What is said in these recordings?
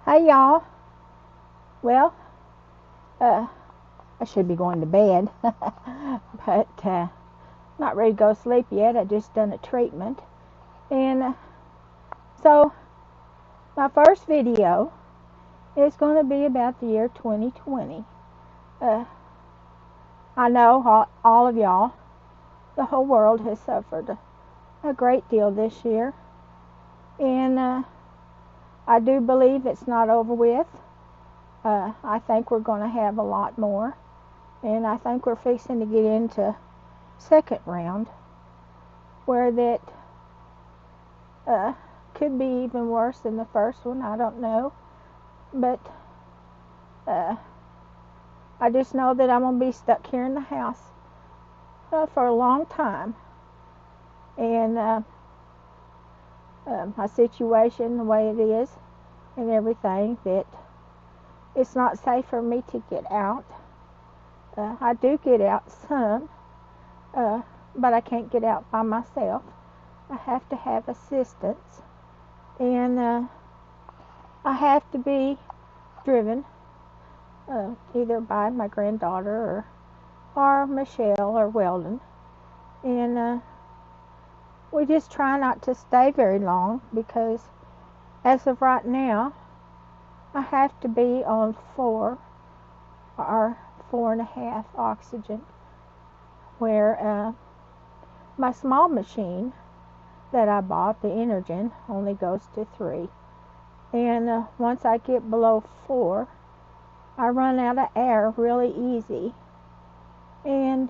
Hey y'all. Well, uh, I should be going to bed, but not ready to go to sleep yet. I just done a treatment, and so my first video is going to be about the year 2020. Uh, I know all of y'all, the whole world has suffered a great deal this year, and I do believe it's not over with. I think we're going to have a lot more. And I think we're fixing to get into second round where that could be even worse than the first one. I don't know. But I just know that I'm going to be stuck here in the house for a long time. And my situation, the way it is, and everything, that it's not safe for me to get out. I do get out some, but I can't get out by myself. I have to have assistance, and I have to be driven either by my granddaughter or Michelle or Weldon, and we just try not to stay very long because as of right now, I have to be on 4 or 4.5 oxygen, where my small machine that I bought, the Energen, only goes to 3. And once I get below 4, I run out of air really easy. And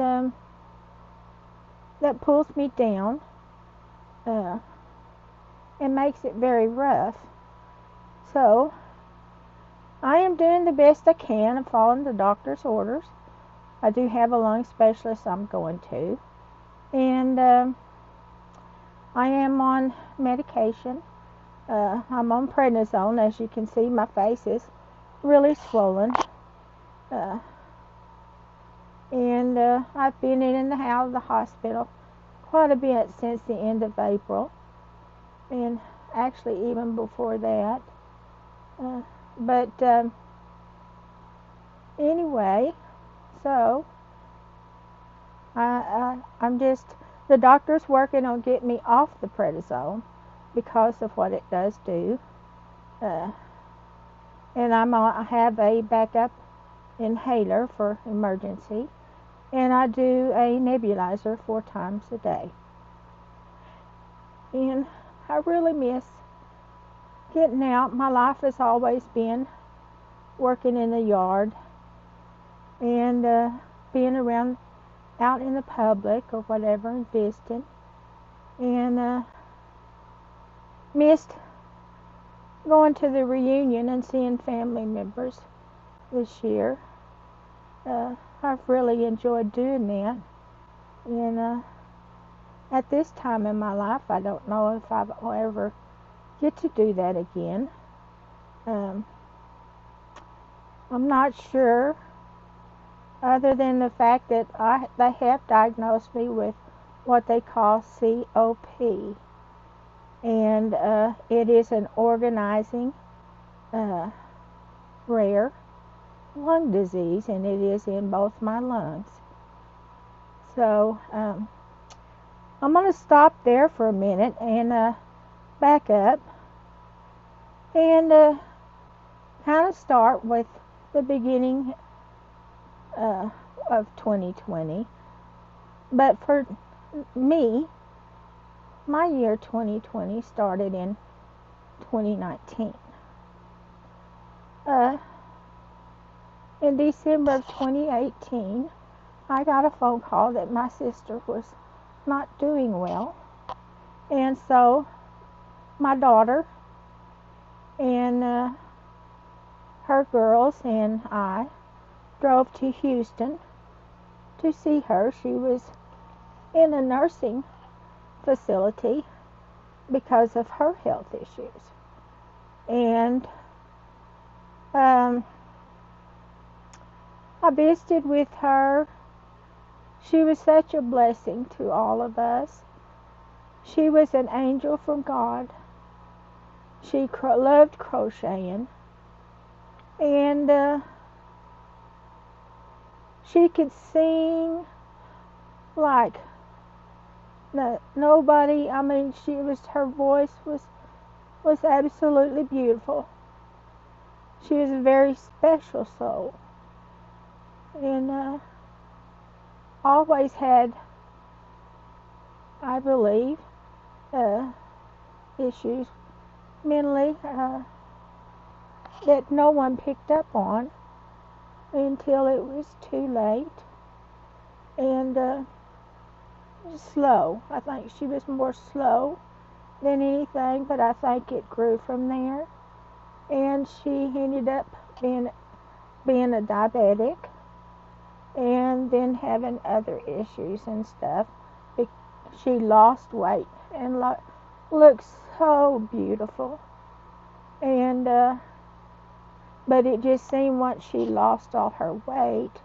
that pulls me down and makes it very rough. So I am doing the best I can and following the doctor's orders. I do have a lung specialist I'm going to. And I am on medication. I'm on prednisone. As you can see, my face is really swollen. And I've been in and out of the hospital quite a bit since the end of April. And actually even before that. But anyway, so I'm just, the doctor's working on getting me off the prednisone because of what it does do. And I have a backup inhaler for emergency, and I do a nebulizer 4 times a day. And I really miss getting out. My life has always been working in the yard and being around out in the public or whatever and visiting, and missed going to the reunion and seeing family members this year. I've really enjoyed doing that, and at this time in my life I don't know if I'll ever get to do that again. I'm not sure, other than the fact that they have diagnosed me with what they call COP, and it is an organizing rare lung disease, and it is in both my lungs. So I'm going to stop there for a minute and back up and kind of start with the beginning of 2020. But for me, my year 2020 started in 2019. In December of 2018, I got a phone call that my sister was not doing well. And so my daughter and her girls and I drove to Houston to see her. She was in a nursing facility because of her health issues. And I visited with her. She was such a blessing to all of us. She was an angel from God. She loved crocheting, And she could sing like nobody. I mean, her voice was absolutely beautiful. She was a very special soul, and always had, I believe, issues mentally that no one picked up on until it was too late. And slow. I think she was more slow than anything, but I think it grew from there. And she ended up being a diabetic, and then having other issues and stuff. She lost weight and looked so beautiful. And but it just seemed once she lost all her weight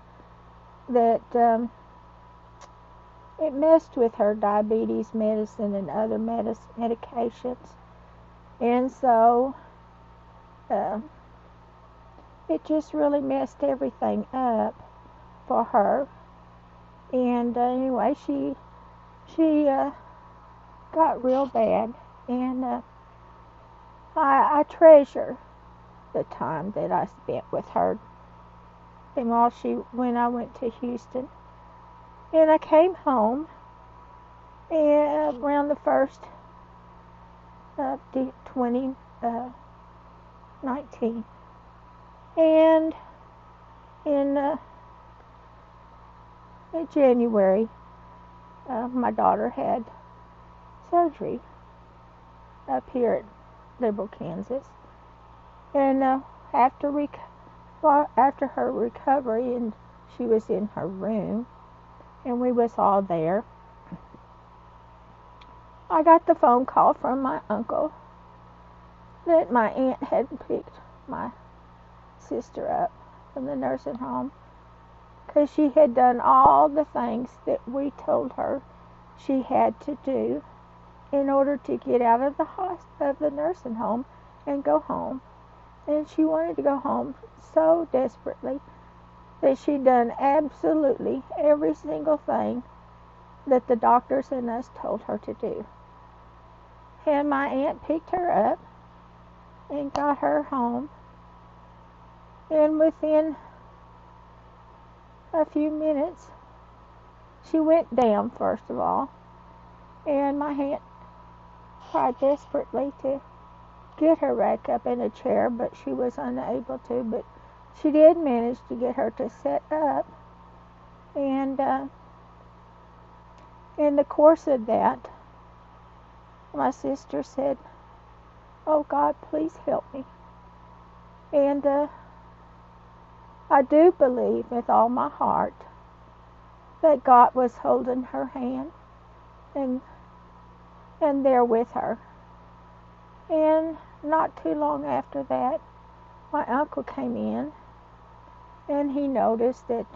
that it messed with her diabetes medicine and other medications. And so it just really messed everything up for her. And anyway, she got real bad. And I treasure the time that I spent with her. And when I went to Houston. And I came home and around the 1st of 2019. And in January, my daughter had surgery up here at Liberal, Kansas. And after her recovery, and she was in her room, and we was all there, I got the phone call from my uncle that my aunt had picked my sister up from the nursing home because she had done all the things that we told her she had to do in order to get out of the nursing home and go home. And she wanted to go home so desperately that she'd done absolutely every single thing that the doctors and us told her to do. And my aunt picked her up and got her home. And within a few minutes, she went down, first of all. And my aunt tried desperately to get her back up in a chair, but she was unable to. But she did manage to get her to sit up. And in the course of that, my sister said, "Oh God, please help me." And I do believe with all my heart that God was holding her hand and there with her. And not too long after that, my uncle came in, and he noticed that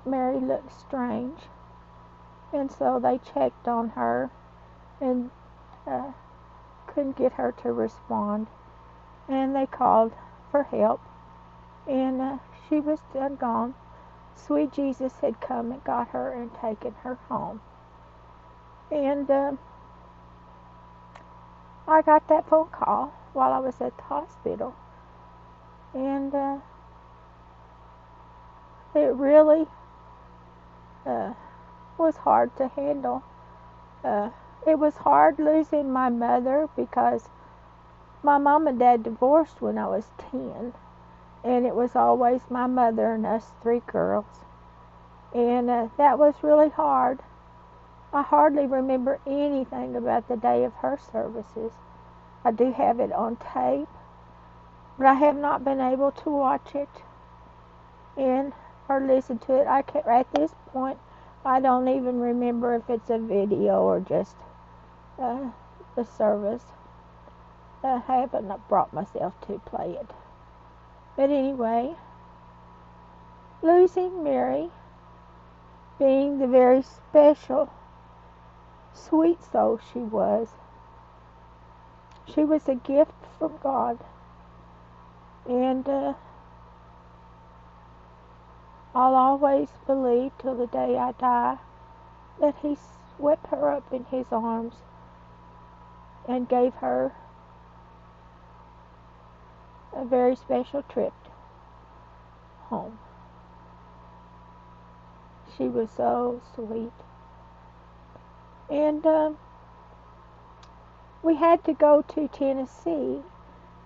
Mary looked strange. And so they checked on her and couldn't get her to respond. And they called for help, and she was done gone. Sweet Jesus had come and got her and taken her home. And I got that phone call while I was at the hospital. And it really was hard to handle. It was hard losing my mother because my mom and dad divorced when I was 10. And it was always my mother and us 3 girls. And that was really hard. I hardly remember anything about the day of her services. I do have it on tape, but I have not been able to watch it or listen to it. At this point, I don't even remember if it's a video or just the service. I haven't brought myself to play it. But anyway, losing Mary, being the very special, sweet soul she was a gift from God. And I'll always believe till the day I die that he swept her up in his arms and gave her a very special trip home. She was so sweet. And we had to go to Tennessee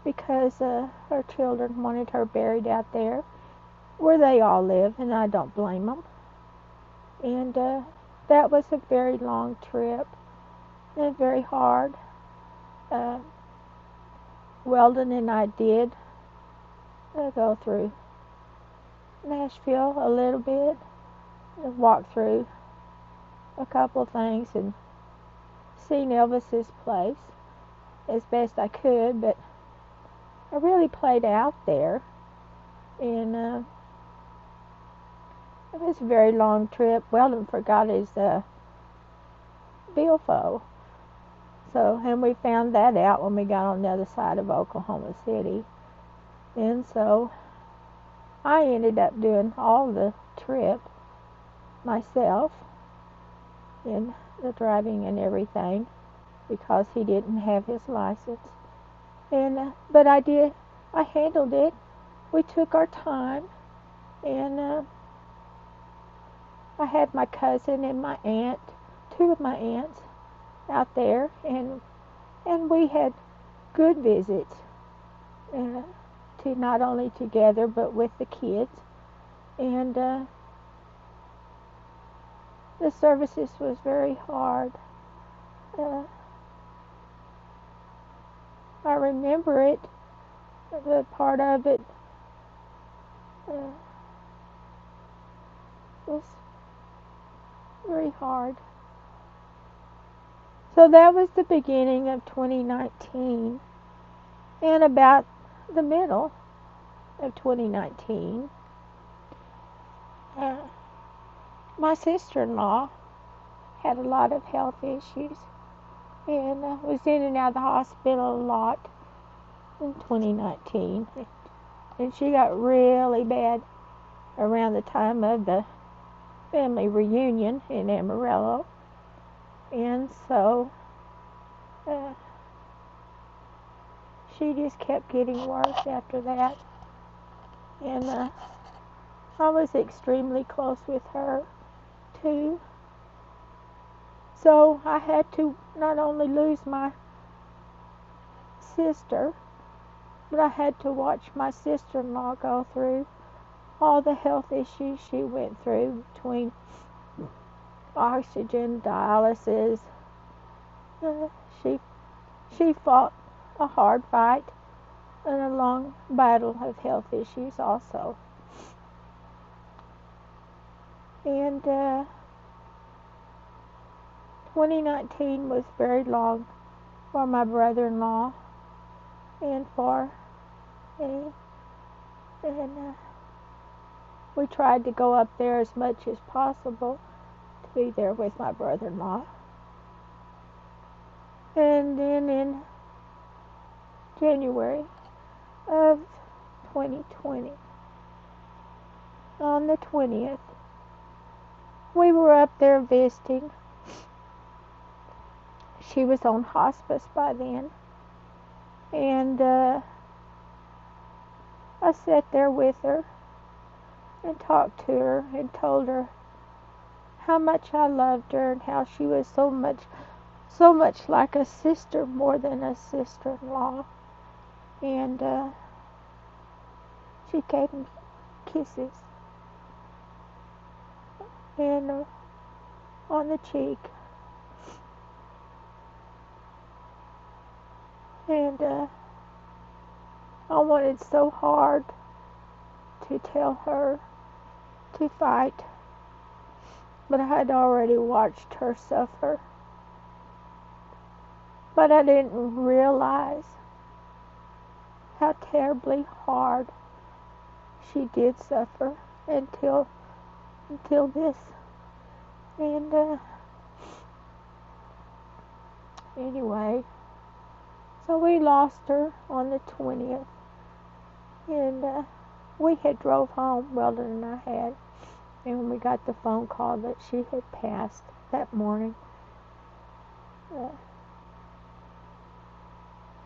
because her children wanted her buried out there where they all live, and I don't blame them. And that was a very long trip and very hard. Weldon and I did go through Nashville a little bit and walk through a couple things and seen Elvis's place as best I could, but I really played out there, and it was a very long trip. Weldon forgot his billfold, and we found that out when we got on the other side of Oklahoma City, and so I ended up doing all the trip myself, in the driving and everything, because he didn't have his license. And but I handled it. We took our time, and I had my cousin and my aunt, two of my aunts, out there, and we had good visits, to not only together but with the kids, and the services was very hard. I remember it, the part of it was very hard. So that was the beginning of 2019, and about the middle of 2019, my sister-in-law had a lot of health issues and was in and out of the hospital a lot in 2019. And she got really bad around the time of the family reunion in Amarillo. And so she just kept getting worse after that. And I was extremely close with her too. So I had to not only lose my sister, but I had to watch my sister-in-law go through all the health issues she went through, between oxygen, dialysis. She fought a hard fight and a long battle of health issues also. And 2019 was very long for my brother-in-law and for me. And we tried to go up there as much as possible to be there with my brother-in-law. And then in January of 2020, on the 20th, we were up there visiting. She was on hospice by then, and I sat there with her and talked to her and told her how much I loved her and how she was so much like a sister, more than a sister-in-law. And she gave me kisses and on the cheek. And I wanted so hard to tell her to fight, but I had already watched her suffer. But I didn't realize how terribly hard she did suffer until this. And anyway, so we lost her on the 20th And we had drove home, Weldon and I had, and we got the phone call that she had passed that morning.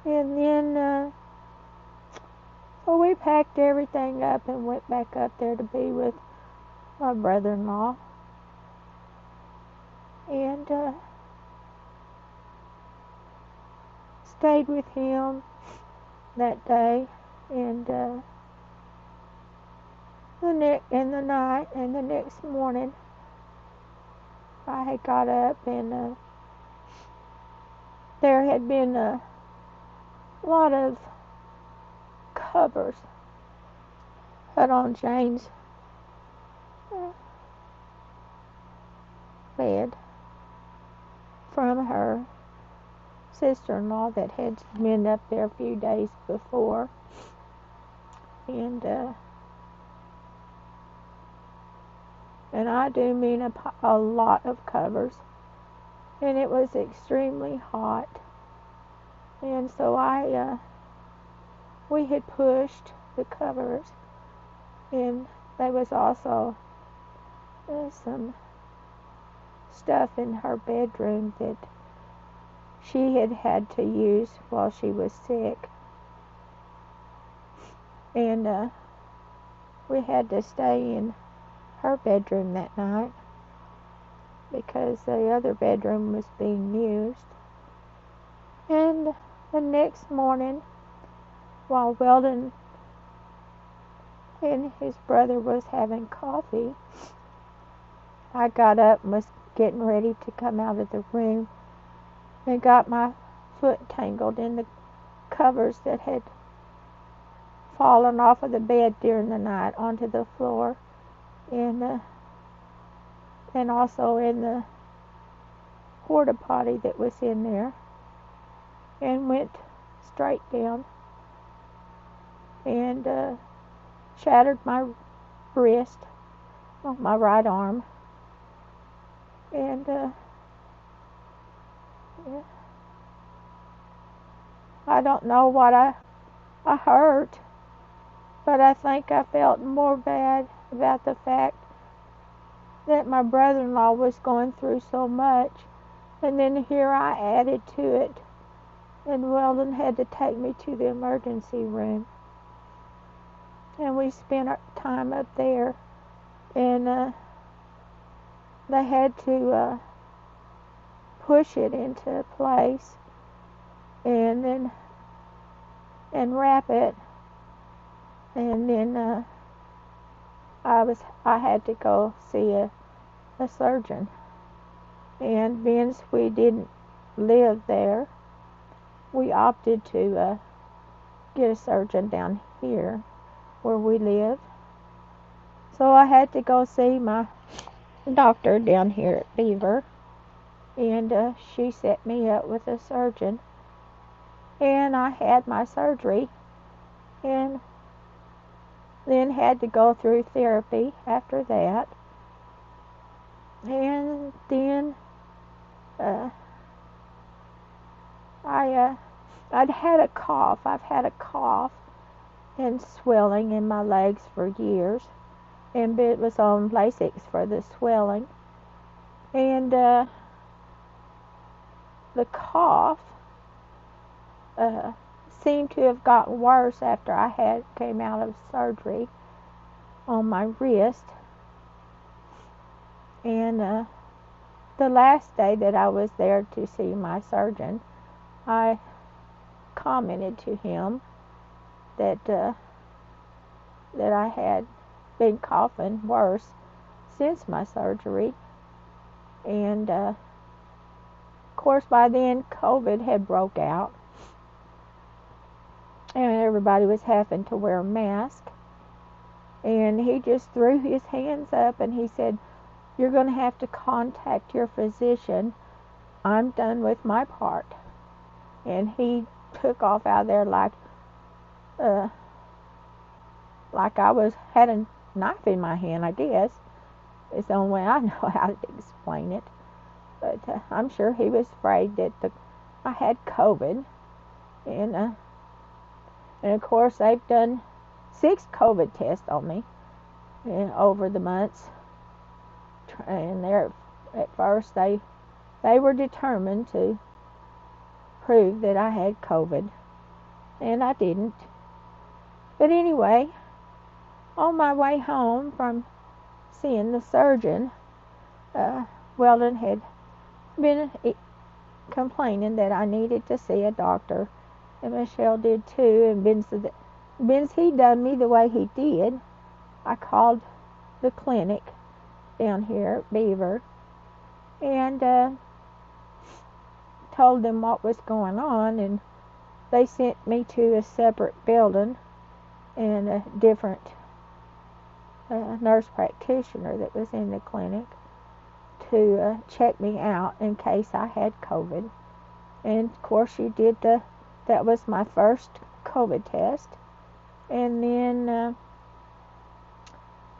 And then, so we packed everything up and went back up there to be with my brother-in-law. And stayed with him that day. And the night and the next morning, I had got up and there had been a lot of covers put on Jane's bed from her sister-in-law that had been up there a few days before. And I do mean a lot of covers. And it was extremely hot. And so we had pushed the covers. And there was also some stuff in her bedroom that she had to use while she was sick. And we had to stay in her bedroom that night because the other bedroom was being used. And the next morning, while Weldon and his brother was having coffee, I got up and was getting ready to come out of the room and got my foot tangled in the covers that had fallen off of the bed during the night onto the floor, and also in the porta potty that was in there, and went straight down and shattered my wrist on my right arm. And I don't know what I hurt, but I think I felt more bad about the fact that my brother-in-law was going through so much, and then here I added to it, and Weldon had to take me to the emergency room, and we spent our time up there, and they had to push it into place and wrap it, and then I had to go see a surgeon. And since we didn't live there, we opted to get a surgeon down here where we live. So I had to go see my doctor down here at Beaver, and she set me up with a surgeon, and I had my surgery, and then had to go through therapy after that. And then I'd had a cough. I've had a cough and swelling in my legs for years, and it was on Lasix for the swelling. And the cough seemed to have gotten worse after I came out of surgery on my wrist. And the last day that I was there to see my surgeon, I commented to him that I had been coughing worse since my surgery. And of course by then COVID had broke out, and everybody was having to wear a mask. And he just threw his hands up and he said, "You're going to have to contact your physician. I'm done with my part." And he took off out of there like I had a knife in my hand, I guess. It's the only way I know how to explain it. But I'm sure he was afraid that I had COVID. And of course they've done 6 COVID tests on me over the months. And at first they were determined to prove that I had COVID, and I didn't. But anyway, on my way home from seeing the surgeon, Weldon had been complaining that I needed to see a doctor, and Michelle did too, and Ben's he done me the way he did. I called the clinic down here at Beaver and told them what was going on, and they sent me to a separate building and a different nurse practitioner that was in the clinic to check me out in case I had COVID. And of course she did that was my first COVID test, and then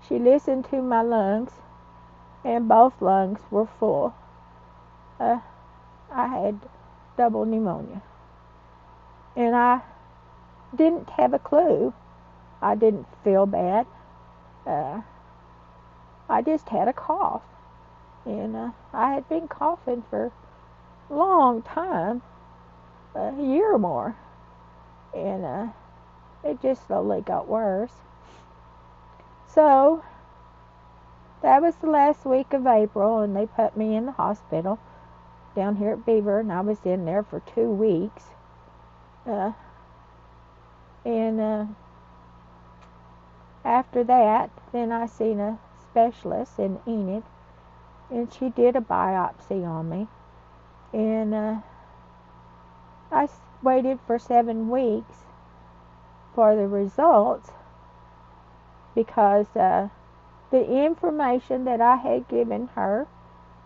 she listened to my lungs, and both lungs were full. I had double pneumonia, and I didn't have a clue. I didn't feel bad. I just had a cough, and I had been coughing for a long time, a year or more, and it just slowly got worse. So that was the last week of April, and they put me in the hospital down here at Beaver, and I was in there for 2 weeks. After that, then I seen a specialist in Enid, and she did a biopsy on me. And I waited for 7 weeks for the results because the information that I had given her,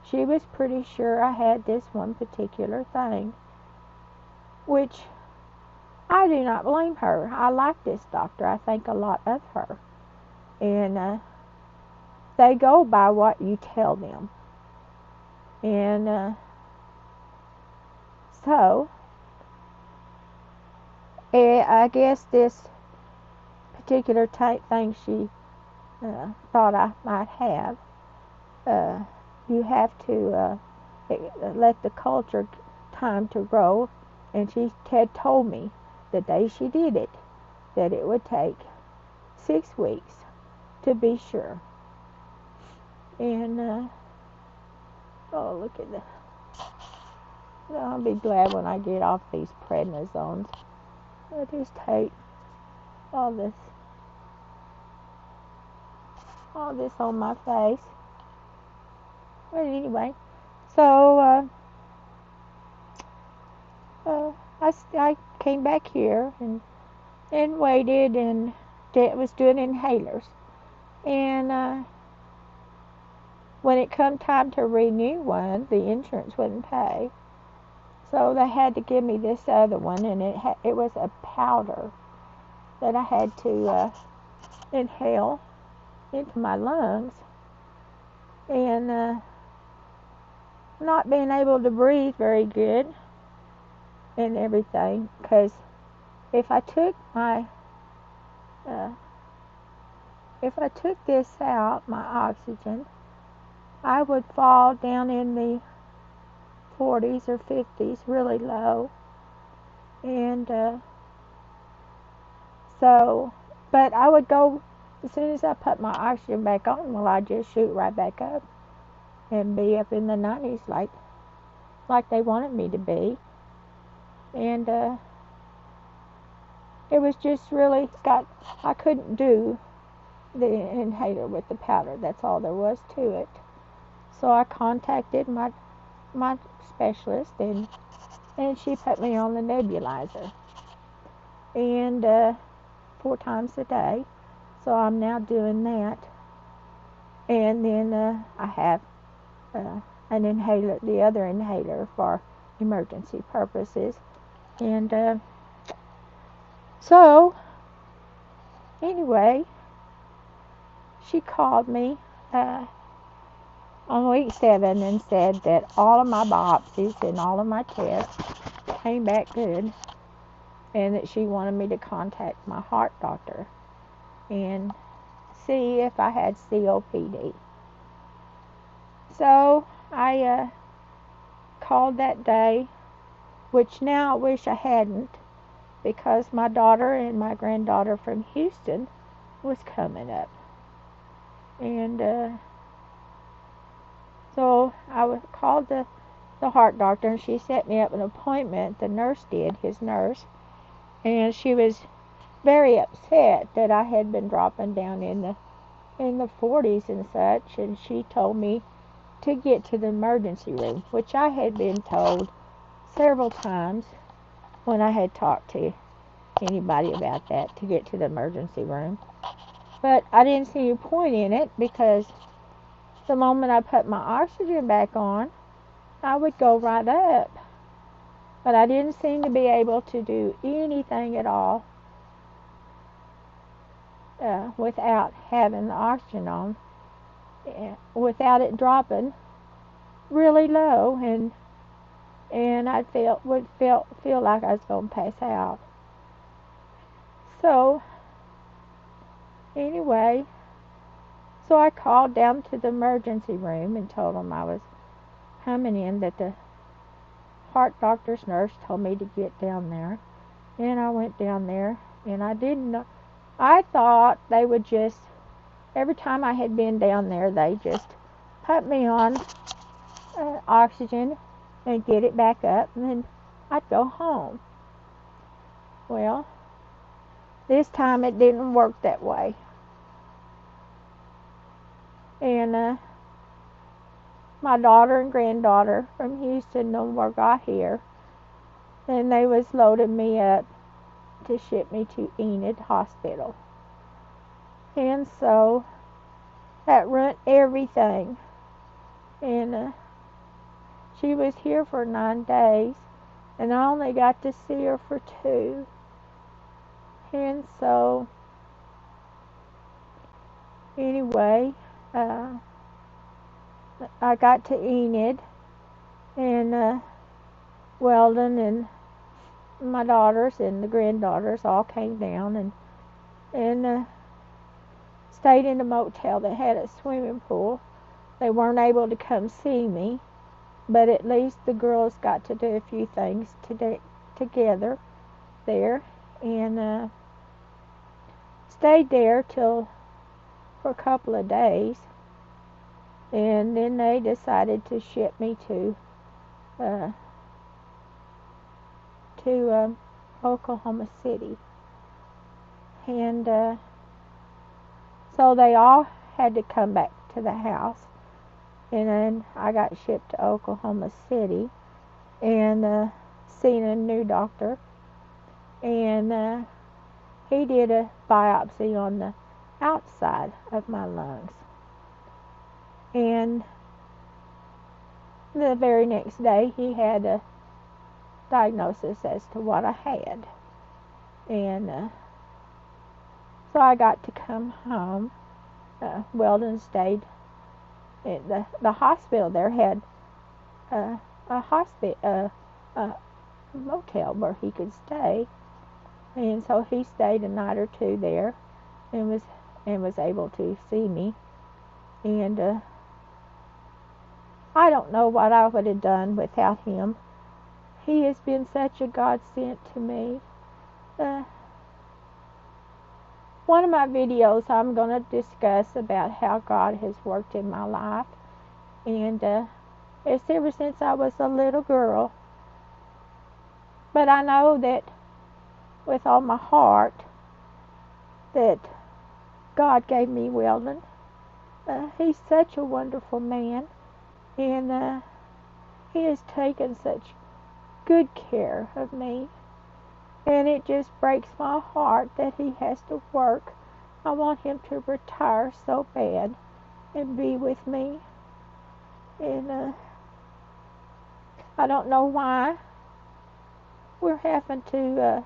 she was pretty sure I had this one particular thing, which I do not blame her. I like this doctor. I think a lot of her. And they go by what you tell them. And so I guess this particular type thing she thought I might have, you have to let the culture time to grow. And she had told me the day she did it that it would take 6 weeks to be sure. And oh, look at that. I'll be glad when I get off these prednisones. I just hate all this on my face. But anyway, so I came back here and waited and was doing inhalers. And when it come time to renew one, the insurance wouldn't pay. So they had to give me this other one, and it was a powder that I had to inhale into my lungs. And not being able to breathe very good and everything, because if I took this out, my oxygen, I would fall down in the 40s or 50s, really low. And but I would go, as soon as I put my oxygen back on, well, I'd just shoot right back up and be up in the 90s like they wanted me to be. And it was just really I couldn't do the inhaler with the powder. That's all there was to it. So I contacted my specialist, and she put me on the nebulizer, and 4 times a day. So I'm now doing that. And then I have an inhaler, the other inhaler for emergency purposes. And so anyway, she called me on week 7 and said that all of my biopsies and all of my tests came back good, and that she wanted me to contact my heart doctor. and see if I had COPD. So I called that day, which now I wish I hadn't, because my daughter and my granddaughter from Houston was coming up. And so I called the heart doctor, and she set me up an appointment. The nurse did, his nurse, and she was very upset that I had been dropping down in the 40s and such, and she told me to get to the emergency room, which I had been told several times when I had talked to anybody about that, to get to the emergency room. But I didn't see any point in it, because the moment I put my oxygen back on, I would go right up. But I didn't seem to be able to do anything at all without having the oxygen on, without it dropping really low, and I would feel like I was going to pass out. So anyway, so I called down to the emergency room and told them I was coming in, that the heart doctor's nurse told me to get down there. And I went down there, and I didn't know. I thought they would just, every time I had been down there, they just put me on oxygen and get it back up, and then I'd go home. Well, this time it didn't work that way. And my daughter and granddaughter from Houston no more got here, and they was loading me up to ship me to Enid Hospital. And so that ruined everything. And she was here for 9 days, and I only got to see her for 2. And so anyway, I got to Enid, and Weldon and my daughters and the granddaughters all came down and stayed in a motel that had a swimming pool. They weren't able to come see me, but at least the girls got to do a few things together there, and stayed there for a couple of days, and then they decided to ship me to Oklahoma City. And so they all had to come back to the house, and then I got shipped to Oklahoma City and seen a new doctor, and he did a biopsy on the outside of my lungs. And the very next day he had a diagnosis as to what I had. And so I got to come home. Weldon stayed at the hospital there had a motel where he could stay, and so he stayed a night or two there and was able to see me. And I don't know what I would have done without him. He has been such a godsend to me. One of my videos I'm going to discuss about how God has worked in my life, and it's ever since I was a little girl. But I know that with all my heart that God gave me Weldon. He's such a wonderful man, and he has taken such good care of me. And it just breaks my heart that he has to work. I want him to retire so bad and be with me. And I don't know why we're having to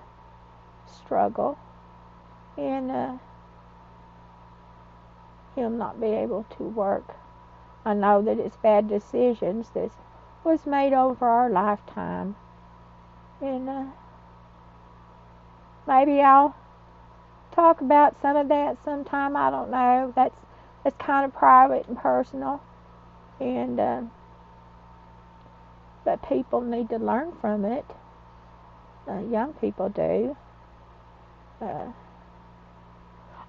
struggle and him not be able to work. I know that it's bad decisions that was made over our lifetime. And maybe I'll talk about some of that sometime. I don't know. That's kind of private and personal, and but people need to learn from it. Young people do.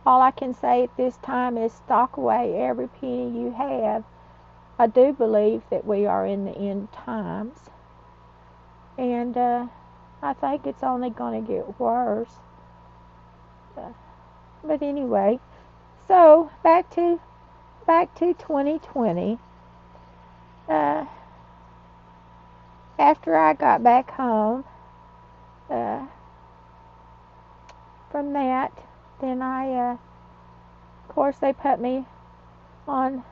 All I can say at this time is stock away every penny you have. I do believe that we are in the end times, and I think it's only going to get worse. But anyway, so back to 2020. After I got back home from that, then of course, they put me on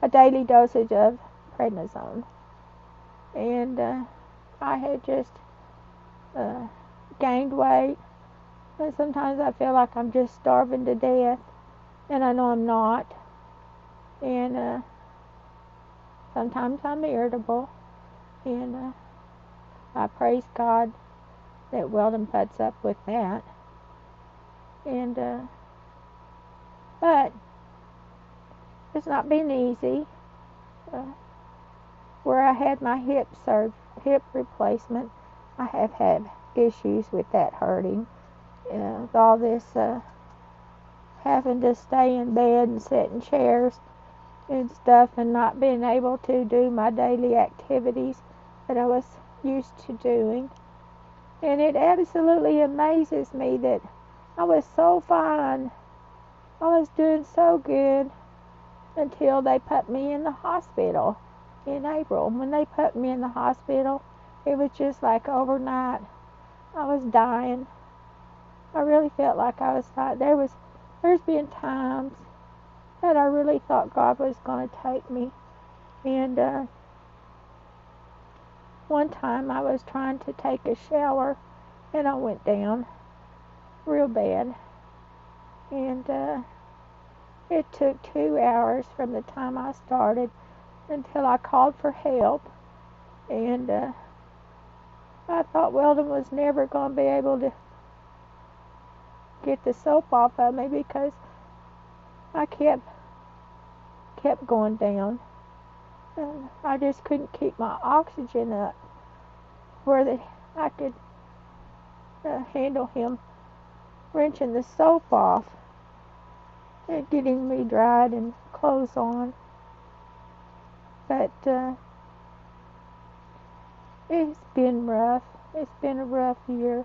a daily dosage of prednisone, and I had just gained weight, and sometimes I feel like I'm just starving to death, and I know I'm not, and sometimes I'm irritable, and I praise God that Weldon puts up with that, and but it's not been easy. Where I had my hip replacement, I have had issues with that hurting. With all this having to stay in bed and sit in chairs and stuff, and not being able to do my daily activities that I was used to doing. And it absolutely amazes me that I was so fine. I was doing so good until they put me in the hospital in April. When they put me in the hospital, it was just like overnight. I was dying. I really felt like I was dying. There's been times that I really thought God was going to take me. And one time I was trying to take a shower, and I went down real bad. And it took 2 hours from the time I started until I called for help. And I thought Weldon was never going to be able to get the soap off of me, because I kept going down. And I just couldn't keep my oxygen up where I could handle him wrenching the soap off and getting me dried and clothes on. But it's been rough. It's been a rough year.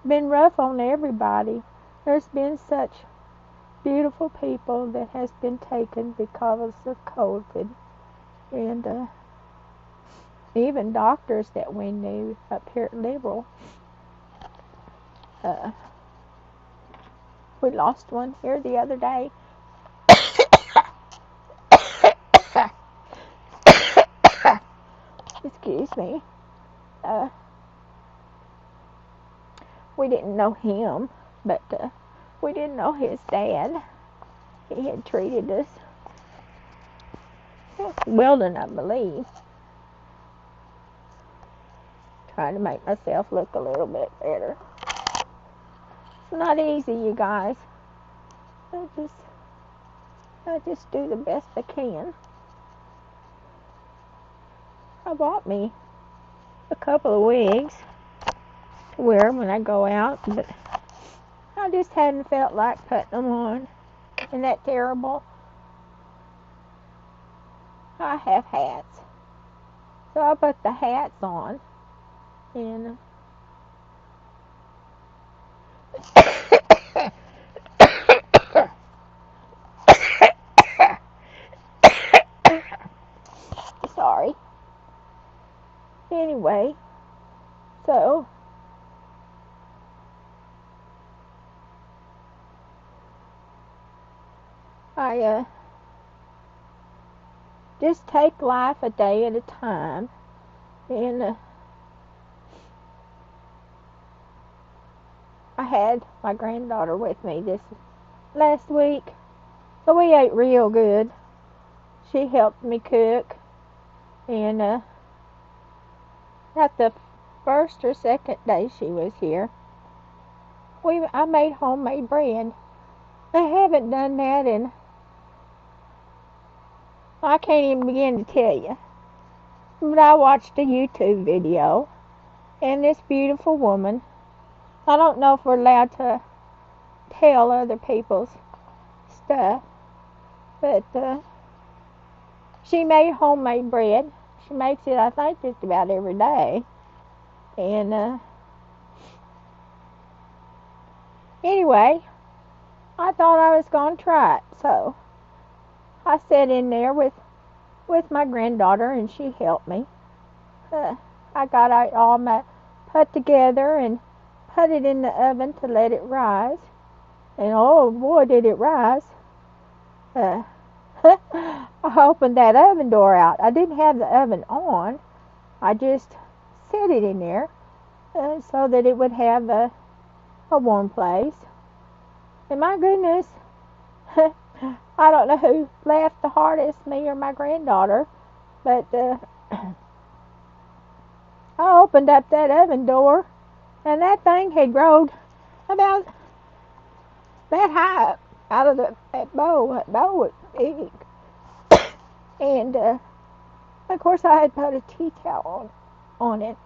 Been rough on everybody. There's been such beautiful people that has been taken because of COVID. And even doctors that we knew up here at Liberal. We lost one here the other day. Excuse me. We didn't know him, but we didn't know his dad. He had treated us. Weldon, I believe. Trying to make myself look a little bit better. It's not easy, you guys. I just do the best I can. I bought me a couple of wigs to wear when I go out, but I just hadn't felt like putting them on. Isn't that terrible? I have hats, so I put the hats on, and sorry. Anyway, so I just take life a day at a time, and I had my granddaughter with me this last week, so we ate real good. She helped me cook, and at the first or second day she was here, I made homemade bread. I haven't done that, and I can't even begin to tell you. But I watched a YouTube video, and this beautiful woman, I don't know if we're allowed to tell other people's stuff, but she made homemade bread. She makes it, I think, just about every day. And anyway, I thought I was going to try it. So I sat in there with my granddaughter, and she helped me. I got it all put together and put it in the oven to let it rise. And oh boy, did it rise. I opened that oven door out. I didn't have the oven on. I just set it in there so that it would have a warm place. And my goodness, I don't know who laughed the hardest, me or my granddaughter, but I opened up that oven door, and that thing had grown about that high out of that bowl. That bowl was big. And of course I had put a tea towel on it.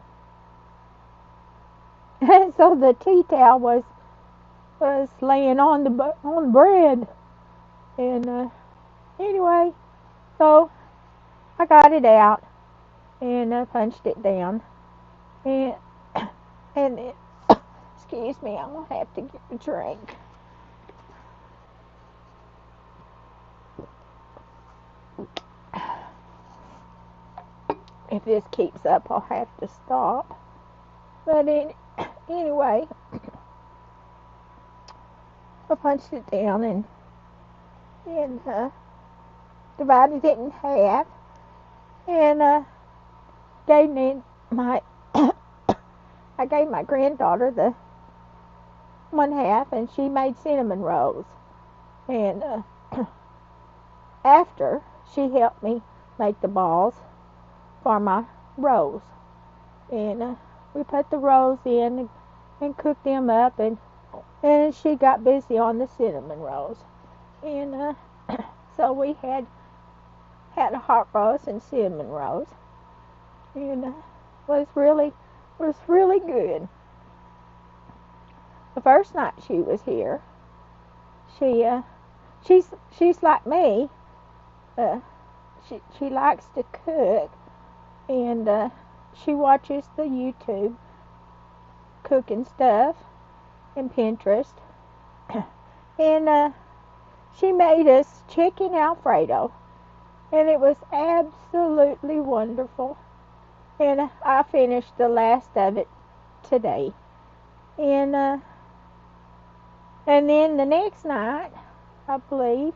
And so the tea towel was laying on the bread. And anyway, so I got it out and punched it down. And then, excuse me, I'm gonna have to get a drink. If this keeps up, I'll have to stop. But anyway, I punched it down and divided it in half, and gave me I gave my granddaughter the one half, and she made cinnamon rolls. And after, she helped me make the balls for my rolls. And we put the rolls in and cooked them up, and she got busy on the cinnamon rolls. And so we had a hot roast and cinnamon rolls, and was really good. The first night she was here, she's like me. She likes to cook, and she watches the YouTube cooking stuff and Pinterest. And she made us chicken Alfredo, and it was absolutely wonderful. And I finished the last of it today. And then the next night, I believe,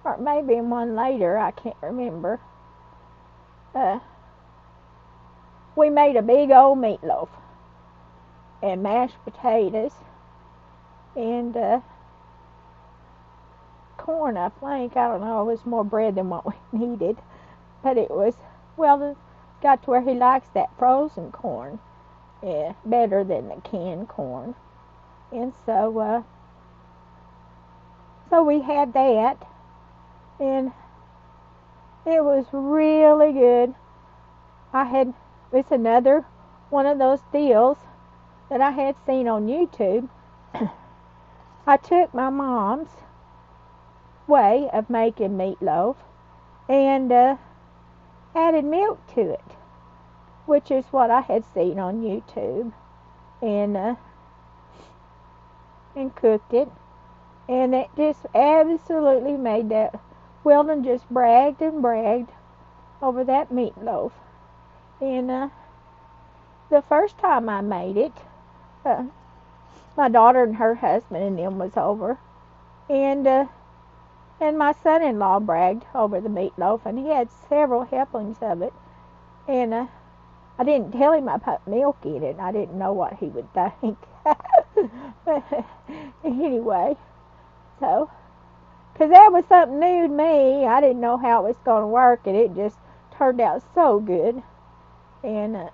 or maybe one later, I can't remember, we made a big old meatloaf and mashed potatoes and corn, I think. I don't know, it was more bread than what we needed. But it was, well, got to where he likes that frozen corn better than the canned corn. And so we had that, and it was really good. It's another one of those deals that I had seen on YouTube. I took my mom's way of making meatloaf and added milk to it, which is what I had seen on YouTube, and cooked it, and it just absolutely made that. Weldon just bragged and bragged over that meatloaf. And the first time I made it, my daughter and her husband and them was over, and my son-in-law bragged over the meatloaf, and he had several helpings of it. And I didn't tell him I put milk in it. I didn't know what he would think. Anyway, so, because that was something new to me. I didn't know how it was going to work, and it just turned out so good. And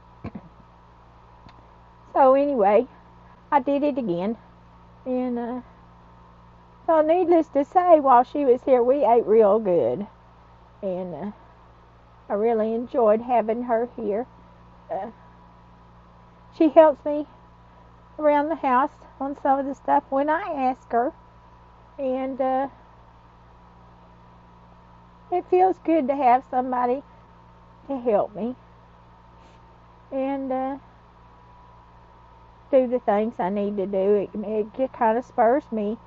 so anyway, I did it again. And so needless to say, while she was here, we ate real good. And I really enjoyed having her here. Uh, she helps me around the house on some of the stuff when I ask her. And it feels good to have somebody to help me and do the things I need to do. It kind of spurs me.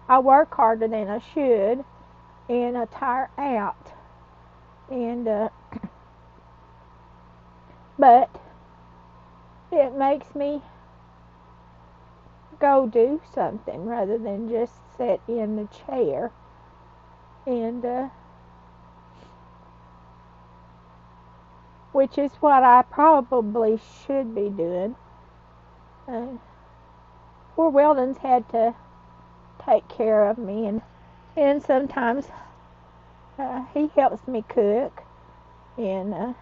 I work harder than I should, and I tire out. And but it makes me go do something rather than just sit in the chair. And which is what I probably should be doing. Poor Weldon's had to take care of me, and sometimes he helps me cook. And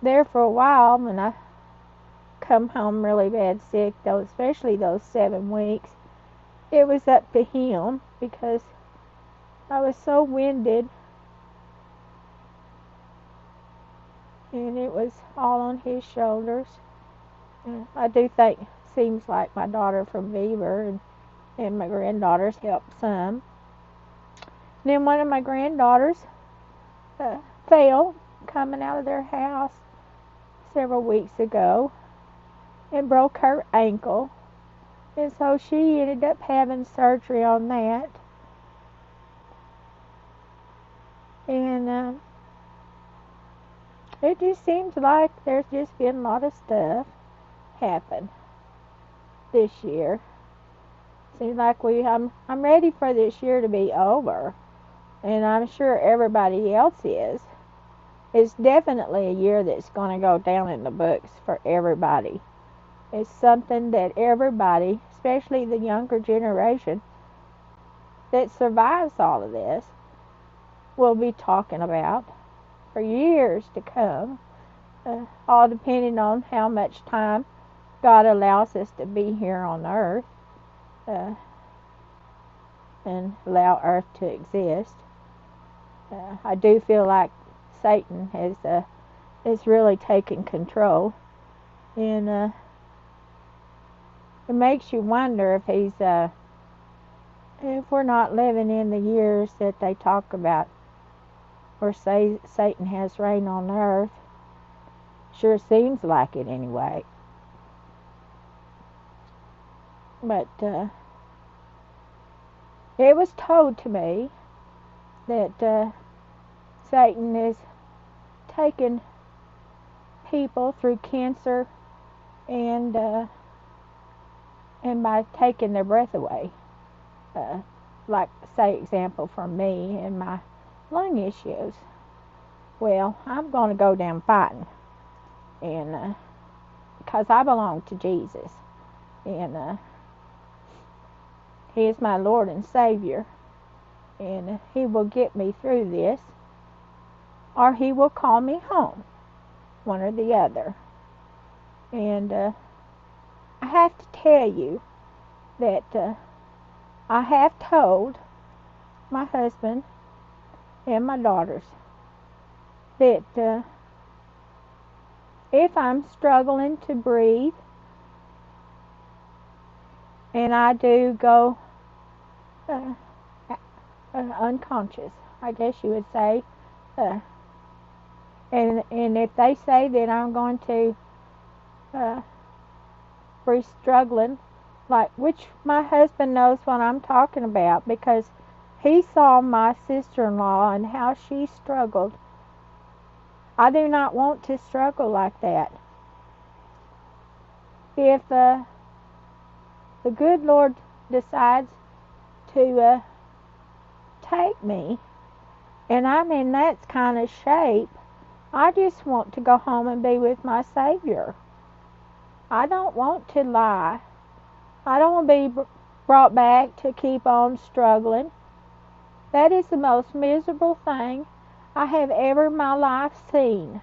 there for a while, when I come home really bad sick, especially those 7 weeks, it was up to him because I was so winded, and it was all on his shoulders. I do think it seems like my daughter from Beaver and my granddaughters helped some. Then one of my granddaughters fell coming out of their house several weeks ago and broke her ankle, and so she ended up having surgery on that. And it just seems like there's just been a lot of stuff happen this year. Seems like I'm ready for this year to be over, and I'm sure everybody else is. It's definitely a year that's going to go down in the books for everybody. It's something that everybody, especially the younger generation that survives all of this, will be talking about for years to come, all depending on how much time God allows us to be here on earth and allow earth to exist. I do feel like Satan has really taken control, and it makes you wonder if we're not living in the years that they talk about, or say Satan has reign on earth. Sure seems like it anyway. But it was told to me that Satan is taking people through cancer and by taking their breath away. Like, say, example for me and my lung issues. Well, I'm going to go down fighting, and because I belong to Jesus, and He is my Lord and Savior, and He will get me through this, or He will call me home, one or the other. And I have to tell you that I have told my husband and my daughters that if I'm struggling to breathe and I do go unconscious, I guess you would say, and if they say that I'm going to be struggling, which my husband knows what I'm talking about, because he saw my sister-in-law and how she struggled. I do not want to struggle like that. If the good Lord decides to take me, and I'm in that kind of shape, I just want to go home and be with my Savior. I don't want to lie. I don't want to be brought back to keep on struggling. That is the most miserable thing I have ever in my life seen.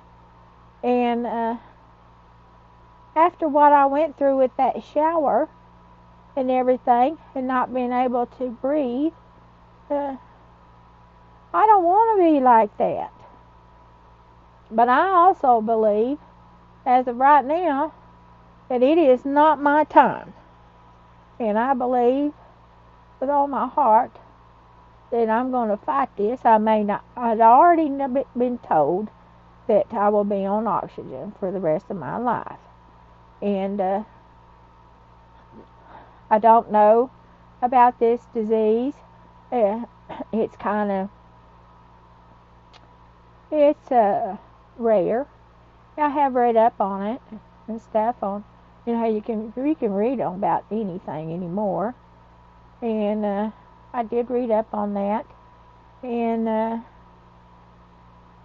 And after what I went through with that shower, and everything, and not being able to breathe. I don't want to be like that. But I also believe, as of right now, that it is not my time. And I believe with all my heart that I'm going to fight this. I'd already been told that I will be on oxygen for the rest of my life. And I don't know about this disease. It's kind of, it's rare. I have read up on it and stuff on, you can read about anything anymore. And I did read up on that. And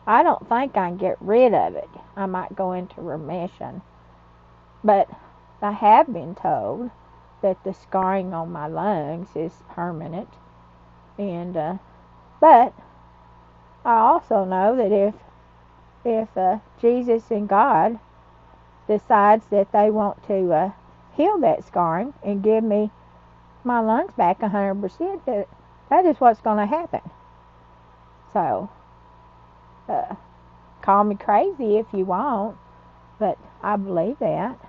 I don't think I can get rid of it. I might go into remission. But I have been told that the scarring on my lungs is permanent. And but I also know that if Jesus and God decides that they want to heal that scarring and give me my lungs back 100%, that is what's going to happen. So, call me crazy if you want, but I believe that.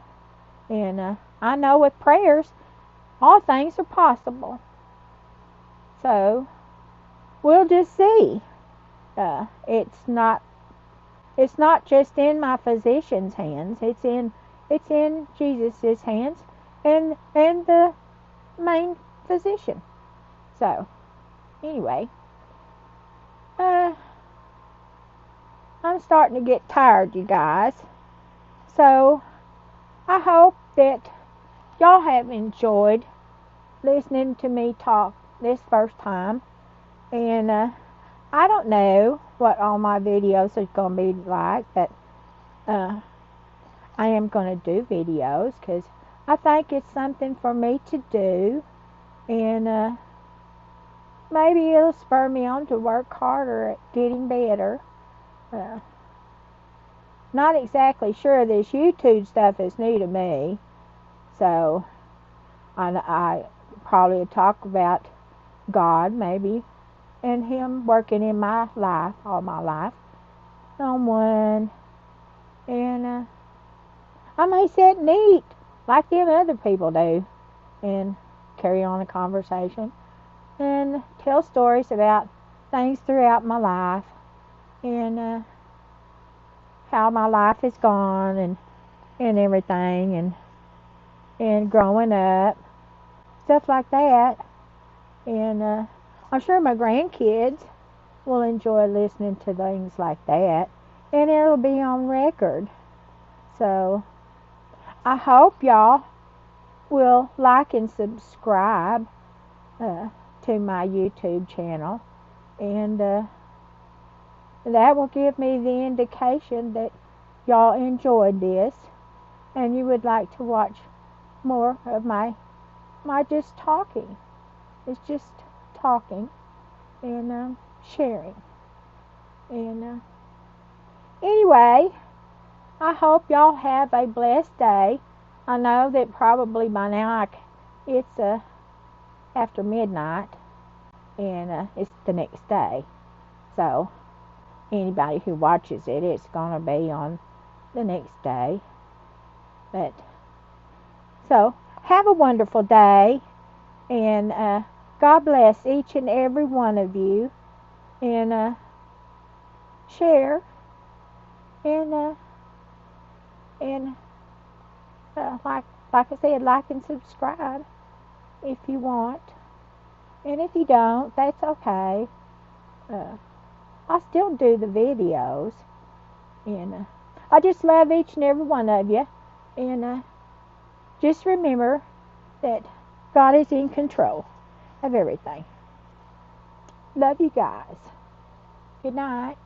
And I know with prayers, all things are possible. So, we'll just see. It's not just in my physician's hands. It's in Jesus' hands and the main physician. So, anyway, I'm starting to get tired, you guys. So, I hope that y'all have enjoyed listening to me talk this first time. And I don't know what all my videos are going to be like, but I am going to do videos because I think it's something for me to do. And maybe it'll spur me on to work harder at getting better. Not exactly sure this YouTube stuff is new to me. So I probably talk about God maybe and Him working in my life, all my life, someone. And I may sit and eat like them other people do and carry on a conversation and tell stories about things throughout my life and how my life has gone and everything and growing up, stuff like that. And I'm sure my grandkids will enjoy listening to things like that, and it'll be on record. So I hope y'all will like and subscribe to my YouTube channel, and that will give me the indication that y'all enjoyed this and you would like to watch more of my just talking. It's just talking and sharing. And anyway, I hope y'all have a blessed day. I know that probably by now it's after midnight and it's the next day. So anybody who watches it, it's going to be on the next day. But so have a wonderful day, and God bless each and every one of you, and share and like I said, like and subscribe if you want, and if you don't, that's okay. I still do the videos, and I just love each and every one of you, and just remember that God is in control of everything. Love you guys. Good night.